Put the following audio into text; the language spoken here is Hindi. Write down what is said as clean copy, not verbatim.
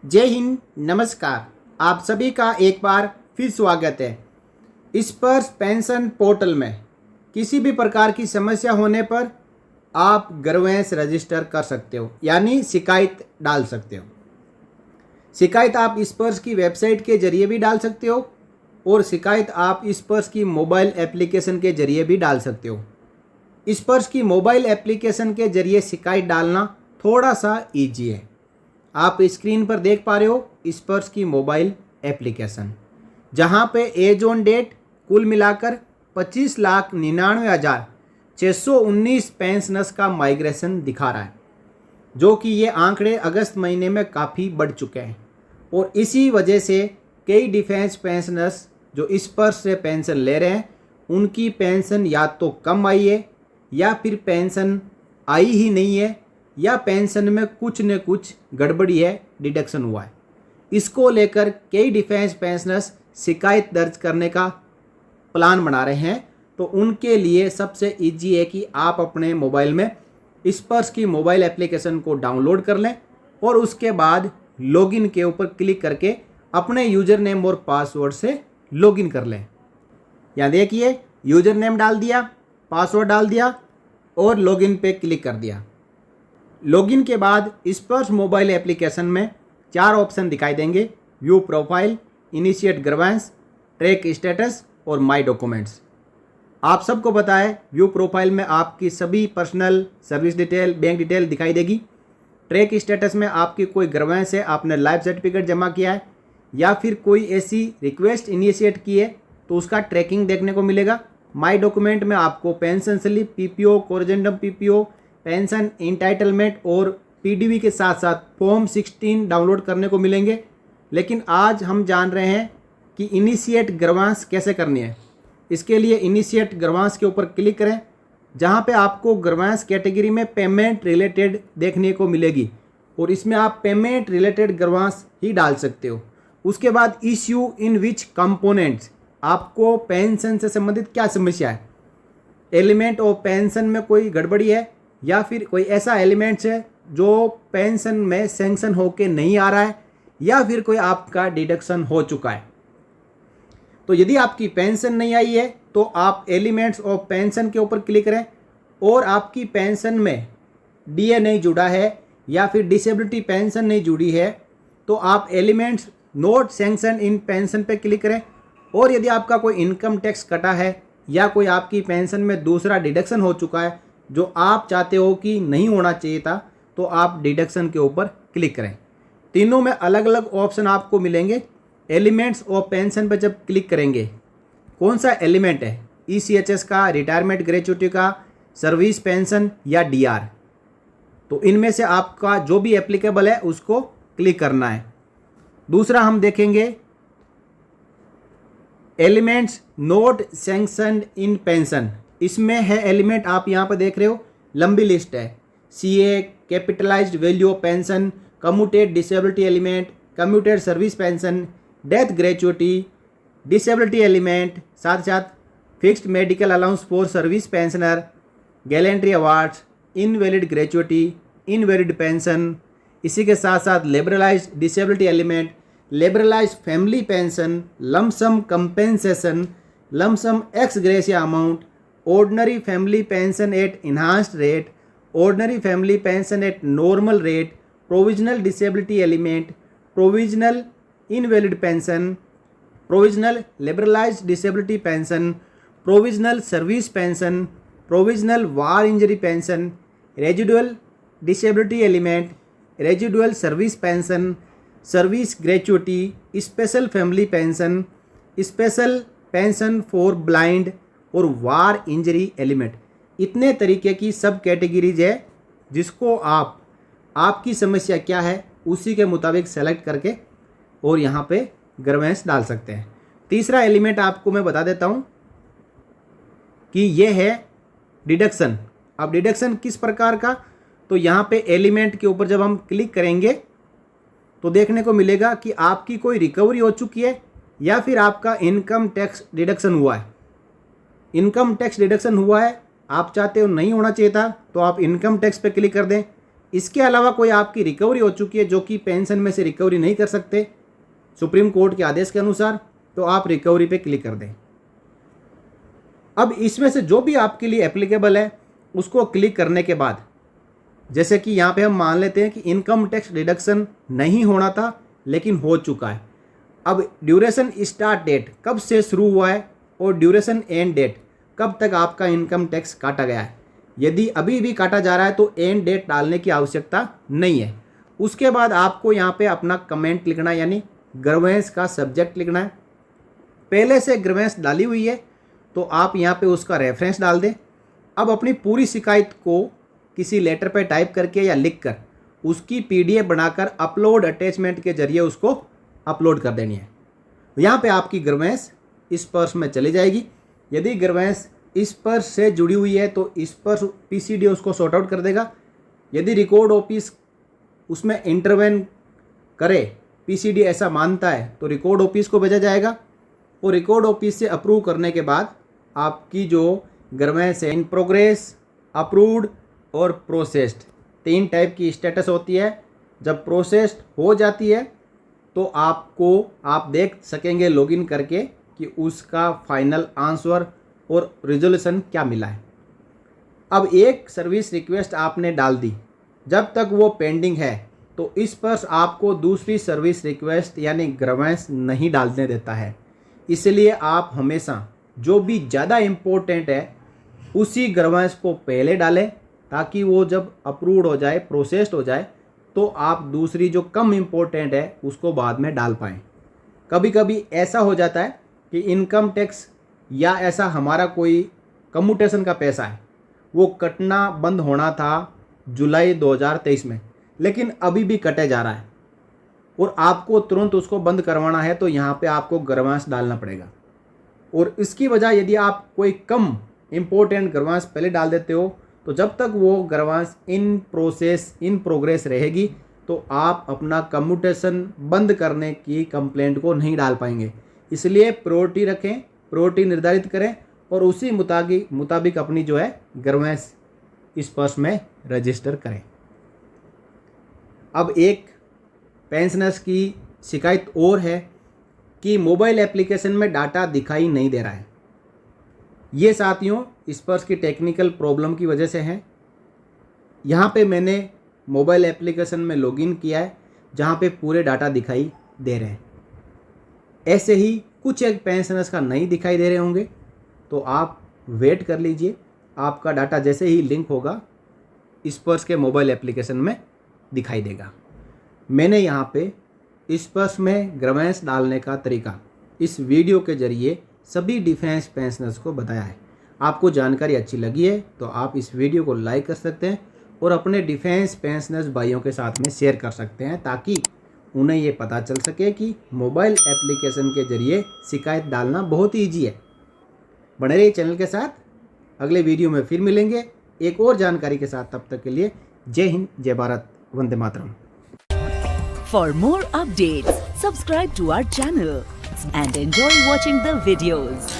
जय हिंद, नमस्कार। आप सभी का एक बार फिर स्वागत है। स्पर्श पेंशन पोर्टल में किसी भी प्रकार की समस्या होने पर आप ग्रीवेंस रजिस्टर कर सकते हो, यानी शिकायत डाल सकते हो। शिकायत आप स्पर्श की वेबसाइट के जरिए भी डाल सकते हो और शिकायत आप स्पर्श की मोबाइल एप्लीकेशन के जरिए भी डाल सकते हो। स्पर्श की मोबाइल एप्लीकेशन के जरिए शिकायत डालना थोड़ा सा ईजी है। आप स्क्रीन पर देख पा रहे हो स्पर्श की मोबाइल एप्लीकेशन, जहां पे एज ऑन डेट कुल मिलाकर 25,99,619 पेंशनर्स का माइग्रेशन दिखा रहा है, जो कि ये आंकड़े अगस्त महीने में काफ़ी बढ़ चुके हैं। और इसी वजह से कई डिफेंस पेंशनर्स जो स्पर्श से पेंशन ले रहे हैं, उनकी पेंशन या तो कम आई है या फिर पेंशन आई ही नहीं है, या पेंशन में कुछ न कुछ गड़बड़ी है, डिडक्शन हुआ है। इसको लेकर कई डिफेंस पेंशनर्स शिकायत दर्ज करने का प्लान बना रहे हैं। तो उनके लिए सबसे इजी है कि आप अपने मोबाइल में स्पर्श की मोबाइल एप्लीकेशन को डाउनलोड कर लें और उसके बाद लॉगिन के ऊपर क्लिक करके अपने यूज़र नेम और पासवर्ड से लॉगिन कर लें। यहाँ देखिए, यूज़र नेम डाल दिया, पासवर्ड डाल दिया और लॉगिन पे क्लिक कर दिया। लॉगिन के बाद स्पर्श मोबाइल एप्लीकेशन में 4 ऑप्शन दिखाई देंगे: view profile, initiate grievance, track status और माय डॉक्यूमेंट्स। आप सबको पता है व्यू प्रोफाइल में आपकी सभी personal, service detail, bank detail दिखाई देगी। ट्रैक स्टेटस में आपकी कोई ग्रीवेंस है, आपने लाइफ सर्टिफिकेट जमा किया है या फिर कोई ऐसी रिक्वेस्ट इनिशिएट की है तो उसका ट्रैकिंग देखने को मिलेगा। माय डॉक्यूमेंट में आपको pension slip, PPO, corrigendum PPO, pension entitlement और पीडीवी के साथ साथ फॉर्म 16 डाउनलोड करने को मिलेंगे। लेकिन आज हम जान रहे हैं कि इनिशिएट ग्रीवेंस कैसे करनी है। इसके लिए इनिशिएट ग्रीवेंस के ऊपर क्लिक करें, जहां पे आपको ग्रीवेंस कैटेगरी में पेमेंट रिलेटेड देखने को मिलेगी और इसमें आप पेमेंट रिलेटेड ग्रीवेंस ही डाल सकते हो। उसके बाद इश्यू इन विच कंपोनेंट्स, आपको पेंशन से संबंधित क्या समस्या है, एलिमेंट ऑफ पेंशन में कोई गड़बड़ी है या फिर कोई ऐसा एलिमेंट्स है जो पेंशन में सैंक्शन होके नहीं आ रहा है या फिर कोई आपका डिडक्शन हो चुका है। तो यदि आपकी पेंशन नहीं आई है तो आप एलिमेंट्स ऑफ पेंशन के ऊपर क्लिक करें और आपकी पेंशन में डीए नहीं जुड़ा है या फिर डिसेबिलिटी पेंशन नहीं जुड़ी है तो आप एलिमेंट्स नोट सैंक्शन इन पेंशन पे क्लिक करें। और यदि आपका कोई इनकम टैक्स कटा है या कोई आपकी पेंशन में दूसरा डिडक्शन हो चुका है जो आप चाहते हो कि नहीं होना चाहिए था, तो आप डिडक्शन के ऊपर क्लिक करें। तीनों में अलग अलग ऑप्शन आपको मिलेंगे। एलिमेंट्स ऑफ पेंशन पर जब क्लिक करेंगे, कौन सा एलिमेंट है, ईसीएचएस का, रिटायरमेंट ग्रेच्युटी का, सर्विस पेंशन या डीआर, तो इनमें से आपका जो भी एप्लीकेबल है उसको क्लिक करना है। दूसरा हम देखेंगे एलिमेंट्स नोट सैंक्शनड इन पेंशन। इसमें है एलिमेंट, आप यहाँ पर देख रहे हो, लंबी लिस्ट है: CA, capitalised value of pension, commuted disability element, commuted service pension, death gratuity, disability element, साथ साथ fixed medical allowance for service pensioner, gallantry awards, invalid gratuity, invalid pension. इसी के साथ साथ liberalised disability element, liberalised family pension, lump sum compensation, lump sum x gratia amount, ordinary family pension at enhanced rate, ordinary family pension at normal rate, provisional disability element, provisional invalid pension, provisional liberalized disability pension, provisional service pension, provisional war injury pension, residual disability element, residual service pension, service gratuity, special family pension, special pension for blind और वार इंजरी एलिमेंट। इतने तरीके की सब कैटेगरीज है जिसको आप, आपकी समस्या क्या है उसी के मुताबिक सेलेक्ट करके और यहाँ पे ग्रीवेंस डाल सकते हैं। तीसरा एलिमेंट आपको मैं बता देता हूँ कि ये है डिडक्शन। अब डिडक्शन किस प्रकार का, तो यहाँ पे एलिमेंट के ऊपर जब हम क्लिक करेंगे तो देखने को मिलेगा कि आपकी कोई रिकवरी हो चुकी है या फिर आपका इनकम टैक्स डिडक्शन हुआ है। इनकम टैक्स डिडक्शन हुआ है, आप चाहते हो नहीं होना चाहिए था, तो आप इनकम टैक्स पे क्लिक कर दें। इसके अलावा कोई आपकी रिकवरी हो चुकी है जो कि पेंशन में से रिकवरी नहीं कर सकते सुप्रीम कोर्ट के आदेश के अनुसार, तो आप रिकवरी पे क्लिक कर दें। अब इसमें से जो भी आपके लिए एप्लीकेबल है उसको क्लिक करने के बाद, जैसे कि यहाँ पे हम मान लेते हैं कि इनकम टैक्स डिडक्शन नहीं होना था लेकिन हो चुका है। अब ड्यूरेशन स्टार्ट डेट कब से शुरू हुआ है और ड्यूरेशन एंड डेट कब तक आपका इनकम टैक्स काटा गया है। यदि अभी भी काटा जा रहा है तो एंड डेट डालने की आवश्यकता नहीं है। उसके बाद आपको यहाँ पे अपना कमेंट लिखना है, यानी ग्रीवेंस का सब्जेक्ट लिखना है। पहले से ग्रीवेंस डाली हुई है तो आप यहाँ पे उसका रेफरेंस डाल दें। अब अपनी पूरी शिकायत को किसी लेटर पे टाइप करके या लिख कर उसकी PDF बनाकर अपलोड अटैचमेंट के जरिए उसको अपलोड कर देनी है। यहाँ पे आपकी ग्रीवेंस इस पर्स में चली जाएगी। यदि ग्रीवेंस इस पर्स से जुड़ी हुई है तो इस पर PCD उसको सॉर्ट आउट कर देगा। यदि रिकॉर्ड ऑफिस उसमें इंटरवेन करे, PCD ऐसा मानता है, तो रिकॉर्ड ऑफिस को भेजा जाएगा और रिकॉर्ड ऑफिस से अप्रूव करने के बाद आपकी जो ग्रीवेंस है इन प्रोग्रेस, अप्रूव्ड और प्रोसेस्ड 3 टाइप की स्टेटस होती है। जब प्रोसेस्ड हो जाती है तो आप देख सकेंगे लॉगिन करके कि उसका फाइनल आंसर और रिजोल्यूशन क्या मिला है। अब एक सर्विस रिक्वेस्ट आपने डाल दी, जब तक वो पेंडिंग है तो इस पर आपको दूसरी सर्विस रिक्वेस्ट यानी ग्रीवेंस नहीं डालने देता है। इसलिए आप हमेशा जो भी ज़्यादा इम्पोर्टेंट है उसी ग्रीवेंस को पहले डालें, ताकि वो जब अप्रूव्ड हो जाए, प्रोसेस्ड हो जाए, तो आप दूसरी जो कम इम्पोर्टेंट है उसको बाद में डाल पाएँ। कभी कभी ऐसा हो जाता है कि इनकम टैक्स या ऐसा हमारा कोई कम्यूटेशन का पैसा है वो कटना बंद होना था जुलाई 2023 में, लेकिन अभी भी कटे जा रहा है और आपको तुरंत उसको बंद करवाना है, तो यहाँ पे आपको ग्रीवेंस डालना पड़ेगा। और इसकी वजह यदि आप कोई कम इम्पोर्टेंट ग्रीवेंस पहले डाल देते हो तो जब तक वो ग्रीवेंस इन प्रोग्रेस रहेगी तो आप अपना कम्यूटेशन बंद करने की कंप्लेंट को नहीं डाल पाएंगे। इसलिए प्रायोरिटी रखें, प्रायोरिटी निर्धारित करें और उसी मुताबिक अपनी जो है ग्रीवेंस इस पर्स में रजिस्टर करें। अब एक पेंशनर्स की शिकायत और है कि मोबाइल एप्लीकेशन में डाटा दिखाई नहीं दे रहा है। ये साथियों इस पर्स की टेक्निकल प्रॉब्लम की वजह से है। यहाँ पे मैंने मोबाइल एप्लीकेशन में लॉगिन किया है जहाँ पे पूरे डाटा दिखाई दे रहे हैं। ऐसे ही कुछ एक पेंशनर्स का नहीं दिखाई दे रहे होंगे, तो आप वेट कर लीजिए। आपका डाटा जैसे ही लिंक होगा इस पर्स के मोबाइल एप्लीकेशन में दिखाई देगा। मैंने यहाँ पे इस पर्स में ग्रीवेंस डालने का तरीका इस वीडियो के जरिए सभी डिफेंस पेंशनर्स को बताया है। आपको जानकारी अच्छी लगी है तो आप इस वीडियो को लाइक कर सकते हैं और अपने डिफेंस पेंशनर्स भाइयों के साथ में शेयर कर सकते हैं, ताकि उन्हें ये पता चल सके कि मोबाइल एप्लीकेशन के जरिए शिकायत डालना बहुत ईजी है। बने रहिए चैनल के साथ। अगले वीडियो में फिर मिलेंगे एक और जानकारी के साथ। तब तक के लिए जय हिंद, जय Bharat, Vande Mataram. For more updates, subscribe to our channel and enjoy watching the videos.